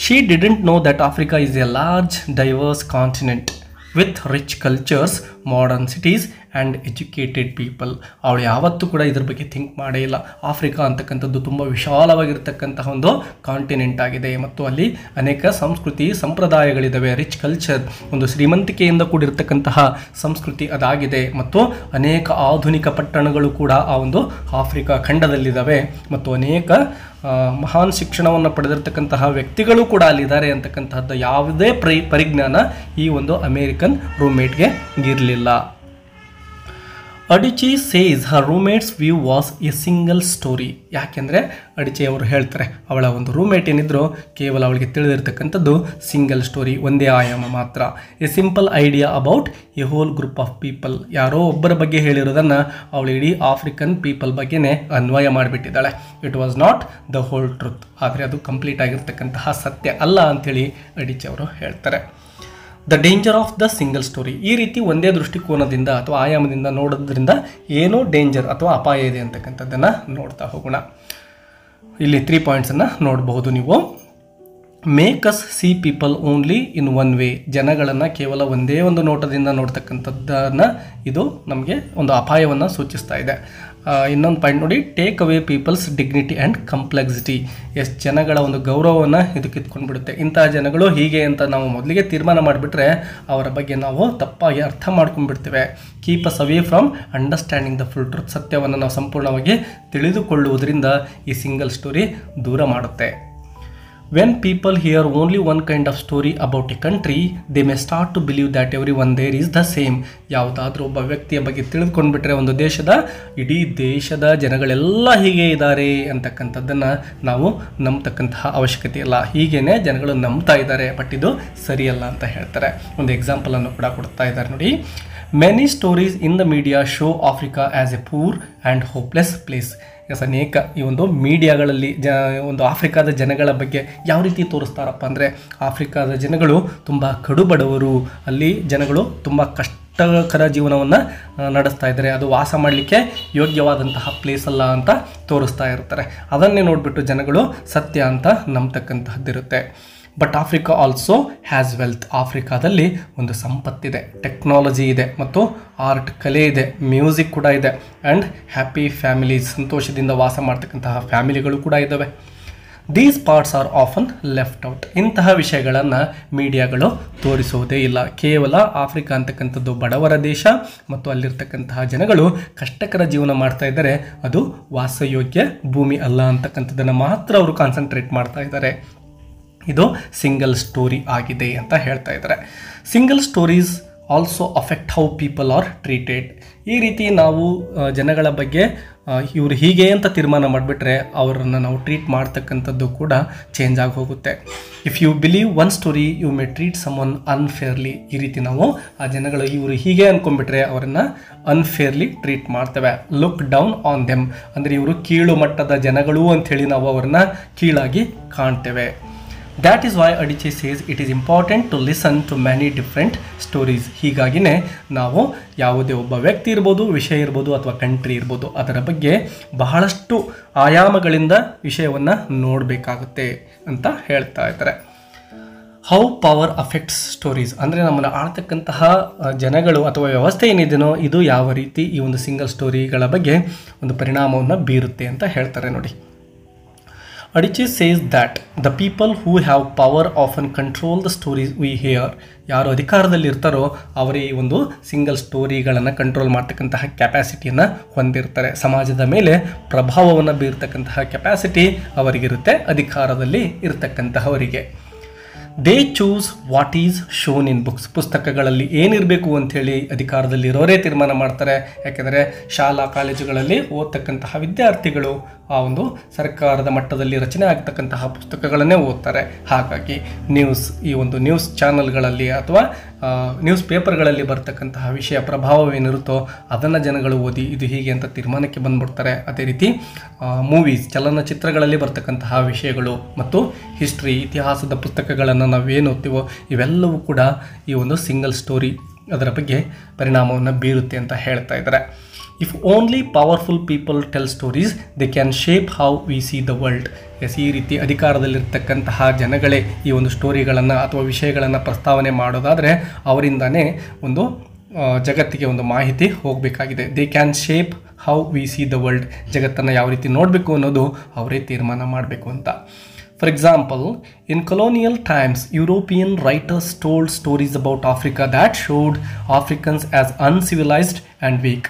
She didn't know that Africa is a large diverse continent with rich cultures, modern cities and educated people. ಅವಳು ಯಾವತ್ತೂ ಕೂಡ ಇದ್ರ ಬಗ್ಗೆ ಥಿಂಕ್ ಮಾಡೇ ಇಲ್ಲ. ಆಫ್ರಿಕಾ ಅಂತಕ್ಕಂಥದ್ದು ತುಂಬ ವಿಶಾಲವಾಗಿರ್ತಕ್ಕಂತಹ ಒಂದು ಕಾಂಟಿನೆಂಟ್ ಆಗಿದೆ ಮತ್ತು ಅಲ್ಲಿ ಅನೇಕ ಸಂಸ್ಕೃತಿ ಸಂಪ್ರದಾಯಗಳಿದ್ದಾವೆ. ರಿಚ್ ಕಲ್ಚರ್, ಒಂದು ಶ್ರೀಮಂತಿಕೆಯಿಂದ ಕೂಡಿರ್ತಕ್ಕಂತಹ ಸಂಸ್ಕೃತಿ ಅದಾಗಿದೆ ಮತ್ತು ಅನೇಕ ಆಧುನಿಕ ಪಟ್ಟಣಗಳು ಕೂಡ ಆ ಒಂದು ಆಫ್ರಿಕಾ ಖಂಡದಲ್ಲಿದ್ದಾವೆ ಮತ್ತು ಅನೇಕ ಮಹಾನ್ ಶಿಕ್ಷಣವನ್ನು ಪಡೆದಿರ್ತಕ್ಕಂತಹ ವ್ಯಕ್ತಿಗಳು ಕೂಡ ಅಲ್ಲಿದ್ದಾರೆ ಅಂತಕ್ಕಂತಹದ್ದು ಯಾವುದೇ ಪರಿಜ್ಞಾನ ಈ ಒಂದು ಅಮೇರಿಕನ್ ರೂಮ್ಮೇಟ್ಗೆ ಇರಲಿಲ್ಲ. Adichie says her roommate's view was a single story. ಯಾಕೆಂದರೆ ಅಡಿಚಿ ಅವರು ಹೇಳ್ತಾರೆ ಅವಳ ಒಂದು ರೂಮ್ಮೇಟ್ ಏನಿದ್ರು ಕೇವಲ ಅವಳಿಗೆ ತಿಳಿದಿರ್ತಕ್ಕಂಥದ್ದು ಸಿಂಗಲ್ ಸ್ಟೋರಿ, ಒಂದೇ ಆಯಾಮ ಮಾತ್ರ. A simple idea about a whole group of people. ಯಾರೋ ಒಬ್ಬರ ಬಗ್ಗೆ ಹೇಳಿರೋದನ್ನು ಅವಳು ಇಡೀ ಆಫ್ರಿಕನ್ ಪೀಪಲ್ ಬಗ್ಗೆನೇ ಅನ್ವಯ ಮಾಡಿಬಿಟ್ಟಿದ್ದಾಳೆ. It was not the whole truth. ಆದರೆ ಅದು ಕಂಪ್ಲೀಟ್ ಆಗಿರ್ತಕ್ಕಂತಹ ಸತ್ಯ ಅಲ್ಲ ಅಂಥೇಳಿ ಅಡಿಚಿ ಅವರು ಹೇಳ್ತಾರೆ. The danger of the single story. ಈ ರೀತಿ ಒಂದೇ ದೃಷ್ಟಿಕೋನದಿಂದ ಅಥವಾ ಆಯಾಮದಿಂದ ನೋಡೋದ್ರಿಂದ ಏನೋ ಡೇಂಜರ್ ಅಥವಾ ಅಪಾಯ ಇದೆ ಅಂತಕ್ಕಂಥದ್ದನ್ನು ನೋಡ್ತಾ ಹೋಗೋಣ. ಇಲ್ಲಿ 3 ಪಾಯಿಂಟ್ಸನ್ನು ನೋಡಬಹುದು ನೀವು. Make us see people only in one way. ಜನಗಳನ್ನು ಕೇವಲ ಒಂದೇ ಒಂದು ನೋಟದಿಂದ ನೋಡ್ತಕ್ಕಂಥದ್ದನ್ನು ಇದು ನಮಗೆ ಒಂದು ಅಪಾಯವನ್ನು ಸೂಚಿಸ್ತಾ ಇದೆ. ಇನ್ನೊಂದು ಪಾಯಿಂಟ್ ನೋಡಿ, take away people's dignity and complexity. ಎಷ್ಟು ಜನಗಳ ಒಂದು ಗೌರವವನ್ನು ಇದು ಕಿತ್ಕೊಂಡು ಬಿಡುತ್ತೆ. ಇಂತಹ ಜನಗಳು ಹೀಗೆ ಅಂತ ನಾವು ಮೊದಲಿಗೆ ತೀರ್ಮಾನ ಮಾಡಿಬಿಟ್ರೆ ಅವರ ಬಗ್ಗೆ ನಾವು ತಪ್ಪಾಗಿ ಅರ್ಥ ಮಾಡ್ಕೊಂಡ್ಬಿಡ್ತೇವೆ. Keep us away from understanding the full truth. ಸತ್ಯವನ್ನು ನಾವು ಸಂಪೂರ್ಣವಾಗಿ ತಿಳಿದುಕೊಳ್ಳುವುದರಿಂದ ಈ ಸಿಂಗಲ್ ಸ್ಟೋರಿ ದೂರ ಮಾಡುತ್ತೆ. When people hear only one kind of story about a country, they may start to believe that everyone there is the same. ಯಾವುದಾದ್ರೂ ಒಬ್ಬ ವ್ಯಕ್ತಿಯ ಬಗ್ಗೆ ತಿಳಿದುಕೊಂಡ್ಬಿಟ್ರೆ ಒಂದು ದೇಶದ ಇಡೀ ದೇಶದ ಜನಗಳೆಲ್ಲ ಹೀಗೆ ಇದ್ದಾರೆ ಅಂತಕ್ಕಂಥದ್ದನ್ನು ನಾವು ನಂಬತಕ್ಕಂತಹ ಅವಶ್ಯಕತೆ ಇಲ್ಲ. ಹೀಗೇನೆ ಜನಗಳು ನಂಬ್ತಾ ಇದ್ದಾರೆ, ಬಟ್ ಇದು ಸರಿಯಲ್ಲ ಅಂತ ಹೇಳ್ತಾರೆ. ಒಂದು ಎಕ್ಸಾಂಪಲನ್ನು ಕೂಡ ಕೊಡ್ತಾ ಇದ್ದಾರೆ ನೋಡಿ. Many stories in the media show Africa as A poor and hopeless place. ಅನೇಕ ಈ ಒಂದು ಮೀಡಿಯಾಗಳಲ್ಲಿ ಒಂದು ಆಫ್ರಿಕಾದ ಜನಗಳ ಬಗ್ಗೆ ಯಾವ ರೀತಿ ತೋರಿಸ್ತಾರಪ್ಪ ಅಂದರೆ ಆಫ್ರಿಕಾದ ಜನಗಳು ತುಂಬ ಕಡುಬಡವರು, ಅಲ್ಲಿ ಜನಗಳು ತುಂಬ ಕಷ್ಟಕರ ಜೀವನವನ್ನು ನಡೆಸ್ತಾ ಇದ್ದಾರೆ, ಅದು ವಾಸ ಮಾಡಲಿಕ್ಕೆ ಯೋಗ್ಯವಾದಂತಹ ಪ್ಲೇಸ್ ಅಲ್ಲ ಅಂತ ತೋರಿಸ್ತಾ ಇರ್ತಾರೆ. ಅದನ್ನೇ ನೋಡಿಬಿಟ್ಟು ಜನಗಳು ಸತ್ಯ ಅಂತ ನಂಬತಕ್ಕಂತಹದ್ದಿರುತ್ತೆ. But Africa also has wealth. ಆಫ್ರಿಕಾದಲ್ಲಿ ಒಂದು ಸಂಪತ್ತಿದೆ, ಟೆಕ್ನಾಲಜಿ ಇದೆ ಮತ್ತು ಆರ್ಟ್, ಕಲೆ ಇದೆ, ಮ್ಯೂಸಿಕ್ ಕೂಡ ಇದೆ, ಆ್ಯಂಡ್ ಹ್ಯಾಪಿ ಫ್ಯಾಮಿಲೀಸ್, ಸಂತೋಷದಿಂದ ವಾಸ ಮಾಡ್ತಕ್ಕಂತಹ ಫ್ಯಾಮಿಲಿಗಳು ಕೂಡ ಇದ್ದಾವೆ. These parts R often left out. ಇಂತಹ ವಿಷಯಗಳನ್ನು ಮೀಡಿಯಾಗಳು ತೋರಿಸುವುದೇ ಇಲ್ಲ. ಕೇವಲ ಆಫ್ರಿಕಾ ಅಂತಕ್ಕಂಥದ್ದು ಬಡವರ ದೇಶ ಮತ್ತು ಅಲ್ಲಿರ್ತಕ್ಕಂತಹ ಜನಗಳು ಕಷ್ಟಕರ ಜೀವನ ಮಾಡ್ತಾ ಇದ್ದಾರೆ, ಅದು ವಾಸಯೋಗ್ಯ ಭೂಮಿ ಅಲ್ಲ ಅಂತಕ್ಕಂಥದ್ದನ್ನು ಮಾತ್ರ ಅವರು ಕಾನ್ಸಂಟ್ರೇಟ್ ಮಾಡ್ತಾ ಇದ್ದಾರೆ. ಇದು ಸಿಂಗಲ್ ಸ್ಟೋರಿ ಆಗಿದೆ ಅಂತ ಹೇಳ್ತಾ ಇದ್ದಾರೆ. Single stories also affect how people are treated. ಈ ರೀತಿ ನಾವು ಜನಗಳ ಬಗ್ಗೆ ಇವರು ಹೀಗೆ ಅಂತ ತೀರ್ಮಾನ ಮಾಡಿಬಿಟ್ರೆ ಅವರನ್ನು ನಾವು ಟ್ರೀಟ್ ಮಾಡ್ತಕ್ಕಂಥದ್ದು ಕೂಡ ಚೇಂಜ್ ಆಗಿ ಹೋಗುತ್ತೆ. If you believe one story you may treat someone unfairly. ಈ ರೀತಿ ನಾವು ಆ ಜನಗಳು ಇವರು ಹೀಗೆ ಅಂದ್ಕೊಂಡ್ಬಿಟ್ರೆ ಅವರನ್ನು ಅನ್ಫೇರ್ಲಿ ಟ್ರೀಟ್ ಮಾಡ್ತೇವೆ. ಲುಕ್ ಡೌನ್ ಆನ್ ದೆಮ್, ಅಂದರೆ ಇವರು ಕೀಳು ಮಟ್ಟದ ಜನಗಳು ಅಂಥೇಳಿ ನಾವು ಅವರನ್ನು ಕೀಳಾಗಿ ಕಾಣ್ತೇವೆ. That is why Adichie says it is important to listen to many different stories. ಹೀಗಾಗಿನೇ ನಾವು ಯಾವುದೇ ಒಬ್ಬ ವ್ಯಕ್ತಿ ಇರ್ಬೋದು, ವಿಷಯ ಇರ್ಬೋದು ಅಥವಾ ಕಂಟ್ರಿ ಇರ್ಬೋದು, ಅದರ ಬಗ್ಗೆ ಬಹಳಷ್ಟು ಆಯಾಮಗಳಿಂದ ವಿಷಯವನ್ನು ನೋಡಬೇಕಾಗುತ್ತೆ ಅಂತ ಹೇಳ್ತಾ ಇದ್ದಾರೆ. ಹೌ ಪವರ್ ಅಫೆಕ್ಟ್ಸ್ ಸ್ಟೋರೀಸ್, ಅಂದರೆ ನಮ್ಮನ್ನು ಆಳ್ತಕ್ಕಂತಹ ಜನಗಳು ಅಥವಾ ವ್ಯವಸ್ಥೆ ಏನಿದೆಯೋ ಇದು ಯಾವ ರೀತಿ ಈ ಒಂದು ಸಿಂಗಲ್ ಸ್ಟೋರಿಗಳ ಬಗ್ಗೆ ಒಂದು ಪರಿಣಾಮವನ್ನು ಬೀರುತ್ತೆ ಅಂತ ಹೇಳ್ತಾರೆ ನೋಡಿ. Adichie says that the people who have power often control the stories we hear. ಯಾರು ಅಧಿಕಾರದಲ್ಲಿ ಇರ್ತಾರೋ ಅವರೇ ಈ ಒಂದು ಸಿಂಗಲ್ ಸ್ಟೋರಿಗಳನ್ನು ಕಂಟ್ರೋಲ್ ಮಾಡ್ತಕ್ಕಂತಹ ಕೆಪಾಸಿಟಿಯನ್ನು ಹೊಂದಿರ್ತಾರೆ. ಸಮಾಜದ ಮೇಲೆ ಪ್ರಭಾವವನ್ನು ಬೀರ್ತಕ್ಕಂತಹ ಕೆಪಾಸಿಟಿ ಅವರಿಗಿರುತ್ತೆ ಅಧಿಕಾರದಲ್ಲಿ ಇರತಕ್ಕಂತಹವರಿಗೆ. They choose what is shown in books. ಪುಸ್ತಕಗಳಲ್ಲಿ ಏನಿರಬೇಕು ಅಂಥೇಳಿ ಅಧಿಕಾರದಲ್ಲಿರೋರೇ ತೀರ್ಮಾನ ಮಾಡ್ತಾರೆ. ಯಾಕೆಂದರೆ ಶಾಲಾ ಕಾಲೇಜುಗಳಲ್ಲಿ ಓದ್ತಕ್ಕಂತಹ ವಿದ್ಯಾರ್ಥಿಗಳು ಆ ಒಂದು ಸರ್ಕಾರದ ಮಟ್ಟದಲ್ಲಿ ರಚನೆ ಆಗ್ತಕ್ಕಂತಹ ಪುಸ್ತಕಗಳನ್ನೇ ಓದ್ತಾರೆ. ಹಾಗಾಗಿ ಈ ಒಂದು ನ್ಯೂಸ್ ಚಾನಲ್ಗಳಲ್ಲಿ ಅಥವಾ ನ್ಯೂಸ್ ಪೇಪರ್ಗಳಲ್ಲಿ ಬರ್ತಕ್ಕಂತಹ ವಿಷಯ ಪ್ರಭಾವವೇನಿರುತ್ತೋ ಅದನ್ನು ಜನಗಳು ಓದಿ ಇದು ಹೀಗೆ ಅಂತ ತೀರ್ಮಾನಕ್ಕೆ ಬಂದ್ಬಿಡ್ತಾರೆ. ಅದೇ ರೀತಿ ಮೂವೀಸ್ ಚಲನಚಿತ್ರಗಳಲ್ಲಿ ಬರ್ತಕ್ಕಂತಹ ವಿಷಯಗಳು ಮತ್ತು ಹಿಸ್ಟ್ರಿ ಇತಿಹಾಸದ ಪುಸ್ತಕಗಳನ್ನು ನಾವೇನು ಓದ್ತೀವೋ ಇವೆಲ್ಲವೂ ಕೂಡ ಈ ಒಂದು ಸಿಂಗಲ್ ಸ್ಟೋರಿ ಅದರ ಬಗ್ಗೆ ಪರಿಣಾಮವನ್ನು ಬೀರುತ್ತೆ ಅಂತ ಹೇಳ್ತಾ ಇದ್ದಾರೆ. If only powerful people tell stories, they can shape how we see the world. Yes, ಈ ರೀತಿ ಅಧಿಕಾರದಲ್ಲಿರ್ತಕ್ಕಂತಹ ಜನಗಳೇ ಈ ಒಂದು ಸ್ಟೋರಿಗಳನ್ನು ಅಥವಾ ವಿಷಯಗಳನ್ನು ಪ್ರಸ್ತಾವನೆ ಮಾಡೋದಾದರೆ ಅವರಿಂದನೇ ಒಂದು ಜಗತ್ತಿಗೆ ಒಂದು ಮಾಹಿತಿ ಹೋಗಬೇಕಾಗಿದೆ. They can shape how we C the world. ಜಗತ್ತನ್ನು ಯಾವ ರೀತಿ ನೋಡಬೇಕು ಅನ್ನೋದು ಅವರೇ ತೀರ್ಮಾನ ಮಾಡಬೇಕು ಅಂತ. For example, in colonial times, European writers told stories about Africa that showed Africans as uncivilized and weak.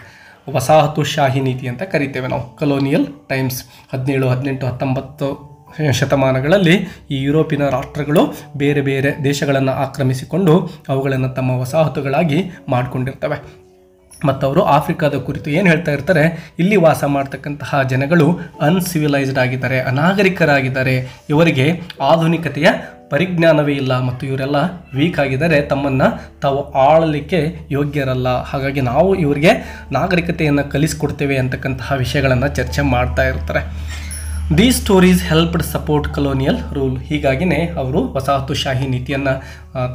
ವಸಾಹತುಶಾಹಿ ನೀತಿ ಅಂತ ಕರಿತೇವೆ ನಾವು. ಕಲೋನಿಯಲ್ ಟೈಮ್ಸ್ 17, 18, 19 ಶತಮಾನಗಳಲ್ಲಿ ಈ ಯುರೋಪಿನ ರಾಷ್ಟ್ರಗಳು ಬೇರೆ ಬೇರೆ ದೇಶಗಳನ್ನು ಆಕ್ರಮಿಸಿಕೊಂಡು ಅವುಗಳನ್ನು ತಮ್ಮ ವಸಾಹತುಗಳಾಗಿ ಮಾಡಿಕೊಂಡಿರ್ತವೆ. ಮತ್ತು ಅವರು ಆಫ್ರಿಕಾದ ಕುರಿತು ಏನು ಹೇಳ್ತಾ ಇರ್ತಾರೆ, ಇಲ್ಲಿ ವಾಸ ಮಾಡ್ತಕ್ಕಂತಹ ಜನಗಳು ಅನ್ಸಿವಿಲೈಸ್ಡ್ ಆಗಿದ್ದಾರೆ, ಅನಾಗರಿಕರಾಗಿದ್ದಾರೆ, ಇವರಿಗೆ ಆಧುನಿಕತೆಯ ಪರಿಜ್ಞಾನವೇ ಇಲ್ಲ ಮತ್ತು ಇವರೆಲ್ಲ ವೀಕ್ ಆಗಿದ್ದಾರೆ, ತಮ್ಮನ್ನು ತಾವು ಆಳಲಿಕ್ಕೆ ಯೋಗ್ಯರಲ್ಲ, ಹಾಗಾಗಿ ನಾವು ಇವರಿಗೆ ನಾಗರಿಕತೆಯನ್ನು ಕಲಿಸ್ಕೊಡ್ತೇವೆ ಅಂತಕ್ಕಂತಹ ವಿಷಯಗಳನ್ನು ಚರ್ಚೆ ಮಾಡ್ತಾ ಇರ್ತಾರೆ. These stories helped support colonial rule. ಹೀಗಾಗಿಯೇ ಅವರು ವಸಾಹತುಶಾಹಿ ನೀತಿಯನ್ನು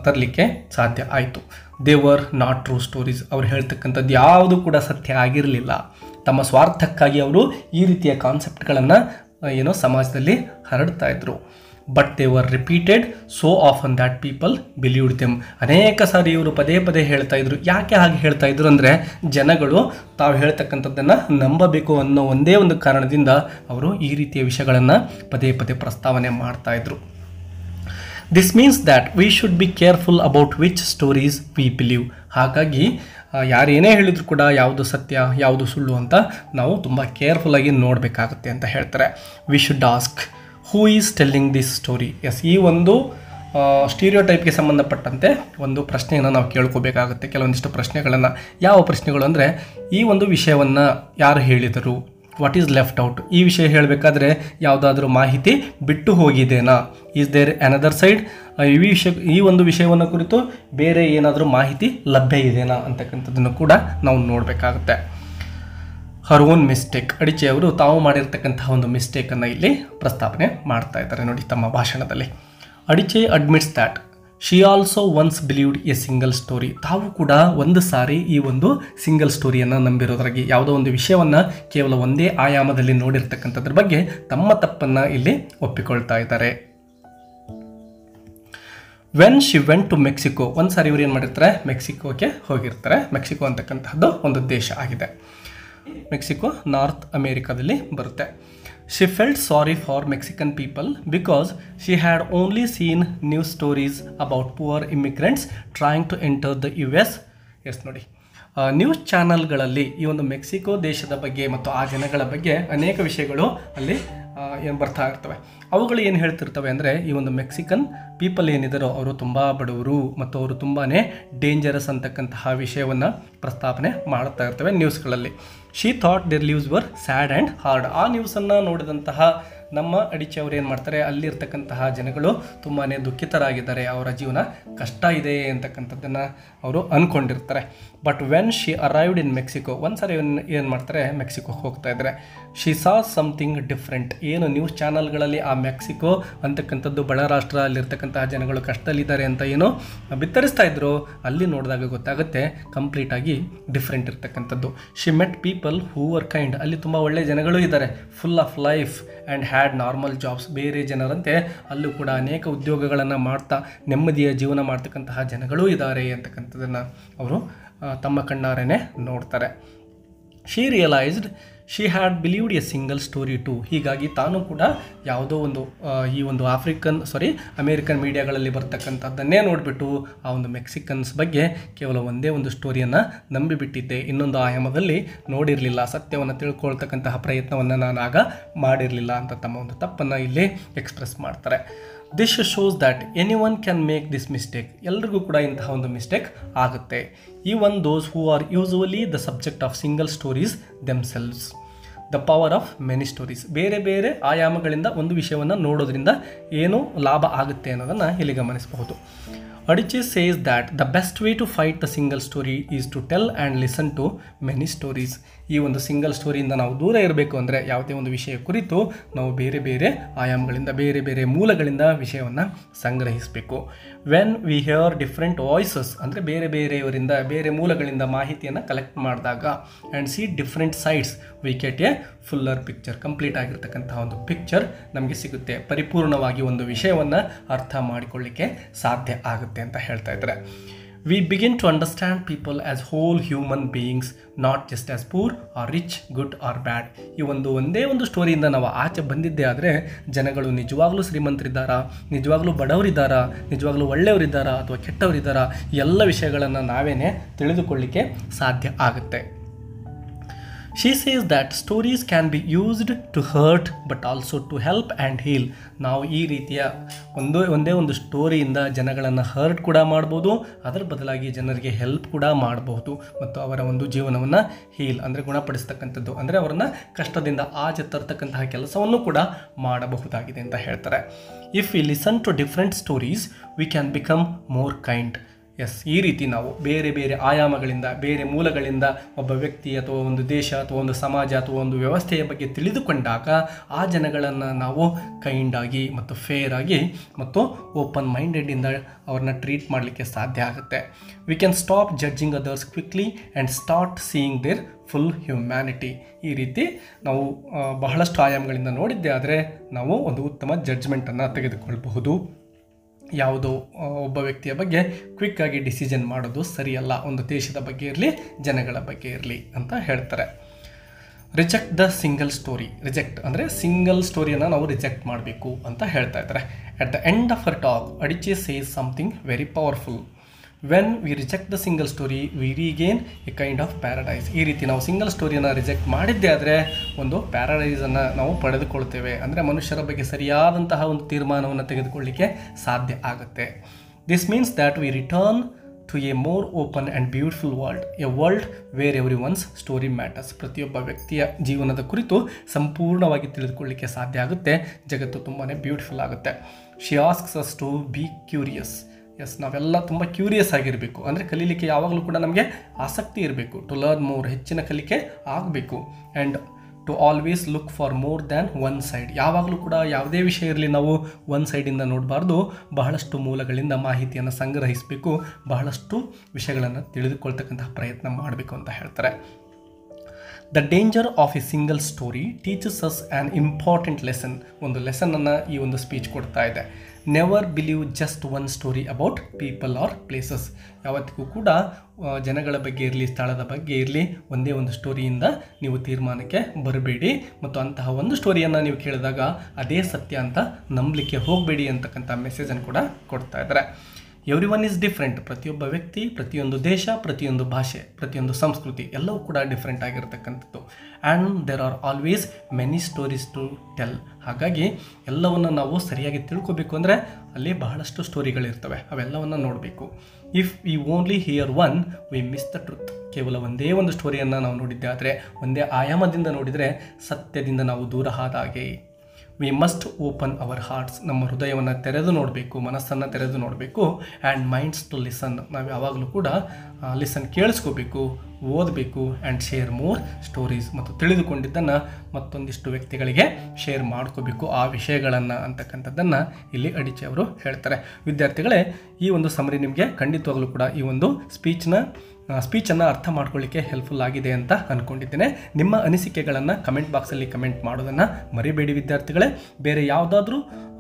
ತರಲಿಕ್ಕೆ ಸಾಧ್ಯ ಆಯಿತು. They were not true stories. ಅವ್ರು ಹೇಳ್ತಕ್ಕಂಥದ್ದು ಯಾವುದು ಕೂಡ ಸತ್ಯ ಆಗಿರಲಿಲ್ಲ. ತಮ್ಮ ಸ್ವಾರ್ಥಕ್ಕಾಗಿ ಅವರು ಈ ರೀತಿಯ ಕಾನ್ಸೆಪ್ಟ್ಗಳನ್ನು ಸಮಾಜದಲ್ಲಿ ಹರಡ್ತಾ ಇದ್ರು. But they were repeated so often that people believed them. ಅನೇಕ ಸಾರಿ ಇವರು ಪದೇ ಪದೇ ಹೇಳ್ತಾ ಇದ್ರು. ಯಾಕೆ ಹಾಗೆ ಹೇಳ್ತಾ ಇದ್ರು ಅಂದರೆ ಜನಗಳು ತಾವು ಹೇಳ್ತಕ್ಕಂಥದ್ದನ್ನು ನಂಬಬೇಕು ಅನ್ನೋ ಒಂದೇ ಒಂದು ಕಾರಣದಿಂದ ಅವರು ಈ ರೀತಿಯ ವಿಷಯಗಳನ್ನು ಪದೇ ಪದೇ ಪ್ರಸ್ತಾವನೆ ಮಾಡ್ತಾ ಇದ್ರು. This means that we should be careful about which stories we believe. ಹಾಗಾಗಿ ಯಾರೇನೇ ಹೇಳಿದ್ರು ಕೂಡ ಯಾವುದು ಸತ್ಯ ಯಾವುದು ಸುಳ್ಳು ಅಂತ ನಾವು ತುಂಬ ಕೇರ್ಫುಲ್ಲಾಗಿ ನೋಡಬೇಕಾಗುತ್ತೆ ಅಂತ ಹೇಳ್ತಾರೆ. We should ask who is telling this story. Yes, ಈ ಒಂದು ಸ್ಟೀರಿಯೋಟೈಪ್ಗೆ ಸಂಬಂಧಪಟ್ಟಂತೆ ಒಂದು ಪ್ರಶ್ನೆಯನ್ನು ನಾವು ಕೇಳ್ಕೋಬೇಕಾಗುತ್ತೆ. ಕೆಲವೊಂದಿಷ್ಟು ಪ್ರಶ್ನೆಗಳನ್ನು. ಯಾವ ಪ್ರಶ್ನೆಗಳು ಅಂದರೆ, ಈ ಒಂದು ವಿಷಯವನ್ನು ಯಾರು ಹೇಳಿದರು, ವಾಟ್ ಈಸ್ ಲೆಫ್ಟ್ ಔಟ್. ಈ ವಿಷಯ ಹೇಳಬೇಕಾದ್ರೆ ಯಾವುದಾದ್ರೂ ಮಾಹಿತಿ ಬಿಟ್ಟು ಹೋಗಿದೆನಾ, ಈಸ್ ದೇರ್ ಅನದರ್ ಸೈಡ್. ಈ ಒಂದು ವಿಷಯವನ್ನು ಕುರಿತು ಬೇರೆ ಏನಾದರೂ ಮಾಹಿತಿ ಲಭ್ಯ ಇದೆನಾ ಅಂತಕ್ಕಂಥದ್ದನ್ನು ಕೂಡ ನಾವು ನೋಡಬೇಕಾಗುತ್ತೆ. ಹರ್ ಓನ್ ಮಿಸ್ಟೇಕ್. ಅಡಿಚೆ ಅವರು ತಾವು ಮಾಡಿರ್ತಕ್ಕಂತಹ ಒಂದು ಮಿಸ್ಟೇಕನ್ನು ಇಲ್ಲಿ ಪ್ರಸ್ತಾಪನೆ ಮಾಡ್ತಾ ಇದ್ದಾರೆ ನೋಡಿ ತಮ್ಮ ಭಾಷಣದಲ್ಲಿ. Adichie admits that she also once believed a single story. ತಾವು ಕೂಡ ಒಂದು ಸಾರಿ ಈ ಒಂದು ಸಿಂಗಲ್ ಸ್ಟೋರಿಯನ್ನು ನಂಬಿರೋದ್ರಾಗಿ, ಯಾವುದೋ ಒಂದು ವಿಷಯವನ್ನು ಕೇವಲ ಒಂದೇ ಆಯಾಮದಲ್ಲಿ ನೋಡಿರ್ತಕ್ಕಂಥದ್ರ ಬಗ್ಗೆ ತಮ್ಮ ತಪ್ಪನ್ನು ಇಲ್ಲಿ ಒಪ್ಪಿಕೊಳ್ತಾ ಇದ್ದಾರೆ. When she went to Mexico. ಒಂದು ಸಾರಿ ಇವರು ಏನು ಮಾಡಿರ್ತಾರೆ, ಮೆಕ್ಸಿಕೋಕ್ಕೆ ಹೋಗಿರ್ತಾರೆ. ಮೆಕ್ಸಿಕೋ ಅಂತಕ್ಕಂತಹದ್ದು ಒಂದು ದೇಶ ಆಗಿದೆ. ಮೆಕ್ಸಿಕೋ ನಾರ್ತ್ ಅಮೇರಿಕಾದಲ್ಲಿ ಬರುತ್ತೆ. She felt sorry for Mexican people because she had only seen news stories about poor immigrants trying to enter the US. Yes ನೋಡಿ, ನ್ಯೂಸ್ ಚಾನಲ್ಗಳಲ್ಲಿ ಈ ಒಂದು ಮೆಕ್ಸಿಕೋ ದೇಶದ ಬಗ್ಗೆ ಮತ್ತು ಆ ಜನಗಳ ಬಗ್ಗೆ ಅನೇಕ ವಿಷಯಗಳು ಅಲ್ಲಿ ಏನು ಬರ್ತಾ ಇರ್ತವೆ. ಅವುಗಳು ಏನು ಹೇಳ್ತಿರ್ತವೆ ಅಂದರೆ, ಈ ಒಂದು ಮೆಕ್ಸಿಕನ್ ಪೀಪಲ್ ಏನಿದ್ದಾರೋ ಅವರು ತುಂಬ ಬಡವರು ಮತ್ತು ಅವರು ತುಂಬಾ ಡೇಂಜರಸ್ ಅಂತಕ್ಕಂತಹ ವಿಷಯವನ್ನು ಪ್ರಸ್ತಾಪನೆ ಮಾಡ್ತಾ ಇರ್ತವೆ ನ್ಯೂಸ್ಗಳಲ್ಲಿ. She thought their lives were sad and hard. ಆ ನ್ಯೂಸನ್ನು ನೋಡಿದಂತಹ ನಮ್ಮ ಅಡಿಚೆ ಅವರು ಏನು ಮಾಡ್ತಾರೆ, ಅಲ್ಲಿರ್ತಕ್ಕಂತಹ ಜನಗಳು ತುಂಬಾ ದುಃಖಿತರಾಗಿದ್ದಾರೆ, ಅವರ ಜೀವನ ಕಷ್ಟ ಇದೆ ಅಂತಕ್ಕಂಥದ್ದನ್ನು ಅವರು ಅಂದ್ಕೊಂಡಿರ್ತಾರೆ. But when she arrived in Mexico, ಒಂದು ಸಾರಿ ಏನು ಮಾಡ್ತಾರೆ, ಮೆಕ್ಸಿಕೋಗೆ ಹೋಗ್ತಾ ಇದ್ದಾರೆ. She saw something different. ಏನು ನ್ಯೂಸ್ ಚಾನಲ್ಗಳಲ್ಲಿ ಆ ಮೆಕ್ಸಿಕೋ ಅಂತಕ್ಕಂಥದ್ದು ಬಡ ರಾಷ್ಟ್ರ, ಅಲ್ಲಿರ್ತಕ್ಕಂತಹ ಜನಗಳು ಕಷ್ಟದಲ್ಲಿದ್ದಾರೆ ಅಂತ ಏನು ಬಿತ್ತರಿಸ್ತಾ ಇದ್ರು, ಅಲ್ಲಿ ನೋಡಿದಾಗ ಗೊತ್ತಾಗುತ್ತೆ ಕಂಪ್ಲೀಟಾಗಿ ಡಿಫ್ರೆಂಟ್ ಇರ್ತಕ್ಕಂಥದ್ದು. She met people who are kind. ಅಲ್ಲಿ ತುಂಬ ಒಳ್ಳೆಯ ಜನಗಳು ಇದ್ದಾರೆ, full of life and had normal jobs. ಬೇರೆ ಜನರಂತೆ ಅಲ್ಲೂ ಕೂಡ ಅನೇಕ ಉದ್ಯೋಗಗಳನ್ನು ಮಾಡ್ತಾ ನೆಮ್ಮದಿಯ ಜೀವನ ಮಾಡ್ತಕ್ಕಂತಹ ಜನಗಳೂ ಇದ್ದಾರೆ ಅಂತಕ್ಕಂಥದ್ದನ್ನು ಅವರು ತಮ್ಮ ಕಣ್ಣಾರೆನೇ ನೋಡ್ತಾರೆ. She realised she had believed a single story too. ಹೀಗಾಗಿ ತಾನು ಕೂಡ ಯಾವುದೋ ಒಂದು ಈ ಒಂದು ಅಮೇರಿಕನ್ ಮೀಡಿಯಾಗಳಲ್ಲಿ ಬರ್ತಕ್ಕಂಥದ್ದನ್ನೇ ನೋಡಿಬಿಟ್ಟು ಆ ಒಂದು ಮೆಕ್ಸಿಕನ್ಸ್ ಬಗ್ಗೆ ಕೇವಲ ಒಂದೇ ಒಂದು ಸ್ಟೋರಿಯನ್ನು ನಂಬಿಬಿಟ್ಟಿದ್ದೆ, ಇನ್ನೊಂದು ಆಯಾಮದಲ್ಲಿ ನೋಡಿರಲಿಲ್ಲ, ಸತ್ಯವನ್ನು ತಿಳ್ಕೊಳ್ತಕ್ಕಂತಹ ಪ್ರಯತ್ನವನ್ನು ನಾನು ಆಗ ಮಾಡಿರಲಿಲ್ಲ ಅಂತ ತಮ್ಮ ಒಂದು ತಪ್ಪನ್ನು ಇಲ್ಲಿ ಎಕ್ಸ್ಪ್ರೆಸ್ ಮಾಡ್ತಾರೆ. This shows that any one can make this mistake. ಎಲ್ರಿಗೂ ಕೂಡ ಇಂತಹ ಒಂದು ಮಿಸ್ಟೇಕ್ ಆಗುತ್ತೆ. Even those who are usually the subject of single stories themselves. The power of many stories. ಬೇರೆ ಬೇರೆ ಆಯಾಮಗಳಿಂದ ಒಂದು ವಿಷಯವನ್ನು ನೋಡೋದ್ರಿಂದ ಏನು ಲಾಭ ಆಗುತ್ತೆ ಅನ್ನೋದನ್ನು ಇಲ್ಲಿ ಗಮನಿಸಬಹುದು. Adichie says that the best way to fight the single story is to tell and listen to many stories. ಈ ಒಂದು ಸಿಂಗಲ್ ಸ್ಟೋರಿಯಿಂದ ನಾವು ದೂರ ಇರಬೇಕು ಅಂದರೆ ಯಾವುದೇ ಒಂದು ವಿಷಯ ಕುರಿತು ನಾವು ಬೇರೆ ಬೇರೆ ಆಯಾಮಗಳಿಂದ ಬೇರೆ ಬೇರೆ ಮೂಲಗಳಿಂದ ವಿಷಯವನ್ನು ಸಂಗ್ರಹಿಸಬೇಕು. When we hear different voices ಅಂದರೆ ಬೇರೆ ಬೇರೆಯವರಿಂದ ಬೇರೆ ಮೂಲಗಳಿಂದ ಮಾಹಿತಿಯನ್ನು ಕಲೆಕ್ಟ್ ಮಾಡಿದಾಗ and see different sides we get a fuller picture. Complete ಆಗಿರ್ತಕ್ಕಂತಹ ಒಂದು ಪಿಕ್ಚರ್ ನಮಗೆ ಸಿಗುತ್ತೆ, ಪರಿಪೂರ್ಣವಾಗಿ ಒಂದು ವಿಷಯವನ್ನು ಅರ್ಥ ಮಾಡಿಕೊಳ್ಳಿಕ್ಕೆ ಸಾಧ್ಯ ಆಗುತ್ತೆ ಅಂತ ಹೇಳ್ತಾ ಇದ್ದಾರೆ. We begin to understand people as whole human beings, not just as poor or rich, good or bad. ಈ ಒಂದೇ ಒಂದು ಸ್ಟೋರಿಯಿಂದ ನಾವು ಆಚೆ ಬಂದಿದ್ದೇ ಆದರೆ ಜನಗಳು ನಿಜವಾಗ್ಲೂ ಶ್ರೀಮಂತರಿದ್ದಾರಾ, ನಿಜವಾಗ್ಲೂ ಬಡವರಿದ್ದಾರಾ, ನಿಜವಾಗ್ಲೂ ಒಳ್ಳೆಯವರಿದ್ದಾರಾ ಅಥವಾ ಕೆಟ್ಟವರಿದ್ದಾರಾ, ಎಲ್ಲ ವಿಷಯಗಳನ್ನು ನಾವೇನೇ ತಿಳಿದುಕೊಳ್ಳಿಕ್ಕೆ ಸಾಧ್ಯ ಆಗುತ್ತೆ. She says that stories can be used to hurt but also to help and heal. ನಾವು ಈ ರೀತಿಯ ಒಂದೇ ಒಂದು ಸ್ಟೋರಿಯಿಂದ ಜನಗಳನ್ನು ಹರ್ಟ್ ಕೂಡ ಮಾಡ್ಬೋದು, ಅದರ ಬದಲಾಗಿ ಜನರಿಗೆ ಹೆಲ್ಪ್ ಕೂಡ ಮಾಡಬಹುದು ಮತ್ತು ಅವರ ಒಂದು ಜೀವನವನ್ನು ಹೀಲ್ ಅಂದರೆ ಗುಣಪಡಿಸ್ತಕ್ಕಂಥದ್ದು ಅಂದರೆ ಅವರನ್ನು ಕಷ್ಟದಿಂದ ಆಚೆ ತರ್ತಕ್ಕಂತಹ ಕೆಲಸವನ್ನು ಕೂಡ ಮಾಡಬಹುದಾಗಿದೆ ಅಂತ ಹೇಳ್ತಾರೆ. If we listen to different stories we can become more kind. Yes, ಈ ರೀತಿ ನಾವು ಬೇರೆ ಬೇರೆ ಆಯಾಮಗಳಿಂದ ಬೇರೆ ಮೂಲಗಳಿಂದ ಒಬ್ಬ ವ್ಯಕ್ತಿ ಅಥವಾ ಒಂದು ದೇಶ ಅಥವಾ ಒಂದು ಸಮಾಜ ಅಥವಾ ಒಂದು ವ್ಯವಸ್ಥೆಯ ಬಗ್ಗೆ ತಿಳಿದುಕೊಂಡಾಗ ಆ ಜನಗಳನ್ನು ನಾವು ಕೈಂಡಾಗಿ ಮತ್ತು ಫೇರ್ ಆಗಿ ಮತ್ತು ಓಪನ್ ಮೈಂಡೆಡಿಂದ ಅವ್ರನ್ನ ಟ್ರೀಟ್ ಮಾಡಲಿಕ್ಕೆ ಸಾಧ್ಯ ಆಗುತ್ತೆ. We can stop judging others quickly and start seeing their full humanity. ಈ ರೀತಿ ನಾವು ಬಹಳಷ್ಟು ಆಯಾಮಗಳಿಂದ ನೋಡಿದ್ದೇ ಆದರೆ ನಾವು ಒಂದು ಉತ್ತಮ ಜಡ್ಜ್ಮೆಂಟನ್ನು ತೆಗೆದುಕೊಳ್ಳಬಹುದು. ಯಾವುದೋ ಒಬ್ಬ ವ್ಯಕ್ತಿಯ ಬಗ್ಗೆ ಕ್ವಿಕ್ಕಾಗಿ ಡಿಸಿಷನ್ ಮಾಡೋದು ಸರಿಯಲ್ಲ, ಒಂದು ದೇಶದ ಬಗ್ಗೆ ಇರಲಿ ಜನಗಳ ಬಗ್ಗೆ ಇರಲಿ ಅಂತ ಹೇಳ್ತಾರೆ. Reject the single story. Reject ಅಂದರೆ ಸಿಂಗಲ್ ಸ್ಟೋರಿಯನ್ನು ನಾವು ರಿಜೆಕ್ಟ್ ಮಾಡಬೇಕು ಅಂತ ಹೇಳ್ತಾ ಇದ್ದಾರೆ. At the end of her talk Adichie says something very powerful. When we reject the single story we regain a kind of paradise. ಈ ರೀತಿ ನಾವು ಸಿಂಗಲ್ ಸ್ಟೋರಿಯನ್ನು ರಿಜೆಕ್ಟ್ ಮಾಡಿದ್ದೇ ಆದರೆ ಒಂದು ಪ್ಯಾರಡೈಸನ್ನು ನಾವು ಪಡೆದುಕೊಳ್ತೇವೆ, ಅಂದರೆ ಮನುಷ್ಯರ ಬಗ್ಗೆ ಸರಿಯಾದಂತಹ ಒಂದು ತೀರ್ಮಾನವನ್ನು ತೆಗೆದುಕೊಳ್ಳಿಕ್ಕೆ ಸಾಧ್ಯ ಆಗುತ್ತೆ. This means that we return to a more open and beautiful world, a world where everyone's story matters. ಪ್ರತಿಯೊಬ್ಬ ವ್ಯಕ್ತಿಯ ಜೀವನದ ಕುರಿತು ಸಂಪೂರ್ಣವಾಗಿ ತಿಳಿದುಕೊಳ್ಳಿಕ್ಕೆ ಸಾಧ್ಯ ಆಗುತ್ತೆ, ಜಗತ್ತು ತುಂಬಾ ಬ್ಯೂಟಿಫುಲ್ ಆಗುತ್ತೆ. She asks us to be curious. Yes, ನಾವೆಲ್ಲ ತುಂಬ ಕ್ಯೂರಿಯಸ್ ಆಗಿರಬೇಕು, ಅಂದರೆ ಕಲೀಲಿಕ್ಕೆ ಯಾವಾಗಲೂ ಕೂಡ ನಮಗೆ ಆಸಕ್ತಿ ಇರಬೇಕು. ಟು ಲರ್ನ್ ಮೋರ್, ಹೆಚ್ಚಿನ ಕಲಿಕೆ ಆಗಬೇಕು. And to always look for more than one side. ಯಾವಾಗಲೂ ಕೂಡ ಯಾವುದೇ ವಿಷಯ ಇರಲಿ ನಾವು ಒನ್ ಸೈಡಿಂದ ನೋಡಬಾರ್ದು, ಬಹಳಷ್ಟು ಮೂಲಗಳಿಂದ ಮಾಹಿತಿಯನ್ನು ಸಂಗ್ರಹಿಸಬೇಕು, ಬಹಳಷ್ಟು ವಿಷಯಗಳನ್ನು ತಿಳಿದುಕೊಳ್ತಕ್ಕಂತಹ ಪ್ರಯತ್ನ ಮಾಡಬೇಕು ಅಂತ ಹೇಳ್ತಾರೆ. The danger of a single story teaches us an important lesson. ಒಂದು ಲೆಸನನ್ನು ಈ ಒಂದು ಸ್ಪೀಚ್ ಕೊಡ್ತಾ ಇದೆ. Never believe just one story about people are places. ಯಾವತ್ತಿಗೂ ಕೂಡ ಜನಗಳ ಬಗ್ಗೆ ಇರಲಿ ಸ್ಥಳದ ಬಗ್ಗೆ ಇರಲಿ ಒಂದೇ ಒಂದು ಸ್ಟೋರಿಯಿಂದ ನೀವು ತೀರ್ಮಾನಕ್ಕೆ ಬರಬೇಡಿ ಮತ್ತು ಅಂತಹ ಒಂದು ಸ್ಟೋರಿಯನ್ನು ನೀವು ಕೇಳಿದಾಗ ಅದೇ ಸತ್ಯ ಅಂತ ನಂಬಲಿಕ್ಕೆ ಹೋಗಬೇಡಿ ಅಂತಕ್ಕಂಥ ಮೆಸೇಜನ್ನು ಕೂಡ ಕೊಡ್ತಾ ಇದ್ದಾರೆ. Every one is different. ಪ್ರತಿಯೊಬ್ಬ ವ್ಯಕ್ತಿ, ಪ್ರತಿಯೊಂದು ದೇಶ, ಪ್ರತಿಯೊಂದು ಭಾಷೆ, ಪ್ರತಿಯೊಂದು ಸಂಸ್ಕೃತಿ ಎಲ್ಲವೂ ಕೂಡ ಡಿಫ್ರೆಂಟ್ ಆಗಿರತಕ್ಕಂಥದ್ದು. And there are always many stories to tell. ಹಾಗಾಗಿ ಎಲ್ಲವನ್ನು ನಾವು ಸರಿಯಾಗಿ ತಿಳ್ಕೊಬೇಕು ಅಂದರೆ ಅಲ್ಲಿ ಬಹಳಷ್ಟು ಸ್ಟೋರಿಗಳಿರ್ತವೆ, ಅವೆಲ್ಲವನ್ನು ನೋಡಬೇಕು. If we only here one V miss the truth. ಕೇವಲ ಒಂದೇ ಒಂದು ಸ್ಟೋರಿಯನ್ನು ನಾವು ನೋಡಿದ್ದೆ ಆದರೆ, ಒಂದೇ ಆಯಾಮದಿಂದ ನೋಡಿದರೆ ಸತ್ಯದಿಂದ ನಾವು ದೂರ ಆದ ಹಾಗೆ. We must open our hearts. ನಮ್ಮ ಹೃದಯವನ್ನು ತೆರೆದು ನೋಡಬೇಕು, ಮನಸ್ಸನ್ನು ತೆರೆದು ನೋಡಬೇಕು. And minds to listen. ನಾವು ಯಾವಾಗಲೂ ಕೂಡ ಲಿಸನ್ ಕೇಳಿಸ್ಕೋಬೇಕು, ಓದಬೇಕು. And share more stories. ಮತ್ತು ತಿಳಿದುಕೊಂಡಿದ್ದನ್ನು ಮತ್ತೊಂದಿಷ್ಟು ವ್ಯಕ್ತಿಗಳಿಗೆ ಶೇರ್ ಮಾಡ್ಕೋಬೇಕು ಆ ವಿಷಯಗಳನ್ನು ಅಂತಕ್ಕಂಥದ್ದನ್ನು ಇಲ್ಲಿ ಅಡಿಚೆ ಅವರು ಹೇಳ್ತಾರೆ. ವಿದ್ಯಾರ್ಥಿಗಳೇ, ಈ ಒಂದು ಸಮರಿ ನಿಮಗೆ ಖಂಡಿತವಾಗಲೂ ಕೂಡ ಈ ಒಂದು ಸ್ಪೀಚ್ನ ಸ್ಪೀಚನ್ನು ಅರ್ಥ ಮಾಡ್ಕೊಳ್ಳಿಕ್ಕೆ ಹೆಲ್ಪ್ಫುಲ್ ಆಗಿದೆ ಅಂತ ಅಂದ್ಕೊಂಡಿದ್ದೇನೆ. ನಿಮ್ಮ ಅನಿಸಿಕೆಗಳನ್ನು ಕಮೆಂಟ್ ಬಾಕ್ಸಲ್ಲಿ ಕಮೆಂಟ್ ಮಾಡೋದನ್ನು ಮರಿಬೇಡಿ ವಿದ್ಯಾರ್ಥಿಗಳೇ. ಬೇರೆ ಯಾವುದಾದ್ರೂ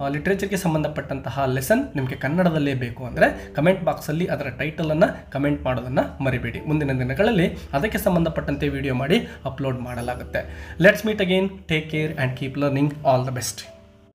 ಲಿಟ್ರೇಚರ್ಗೆ ಸಂಬಂಧಪಟ್ಟಂತಹ ಲೆಸನ್ ನಿಮಗೆ ಕನ್ನಡದಲ್ಲೇ ಬೇಕು ಅಂದರೆ ಕಮೆಂಟ್ ಬಾಕ್ಸಲ್ಲಿ ಅದರ ಟೈಟಲನ್ನು ಕಮೆಂಟ್ ಮಾಡೋದನ್ನು ಮರಿಬೇಡಿ. ಮುಂದಿನ ದಿನಗಳಲ್ಲಿ ಅದಕ್ಕೆ ಸಂಬಂಧಪಟ್ಟಂತೆ ವಿಡಿಯೋ ಮಾಡಿ ಅಪ್ಲೋಡ್ ಮಾಡಲಾಗುತ್ತೆ. Let's meet again. Take care and keep learning. All the best.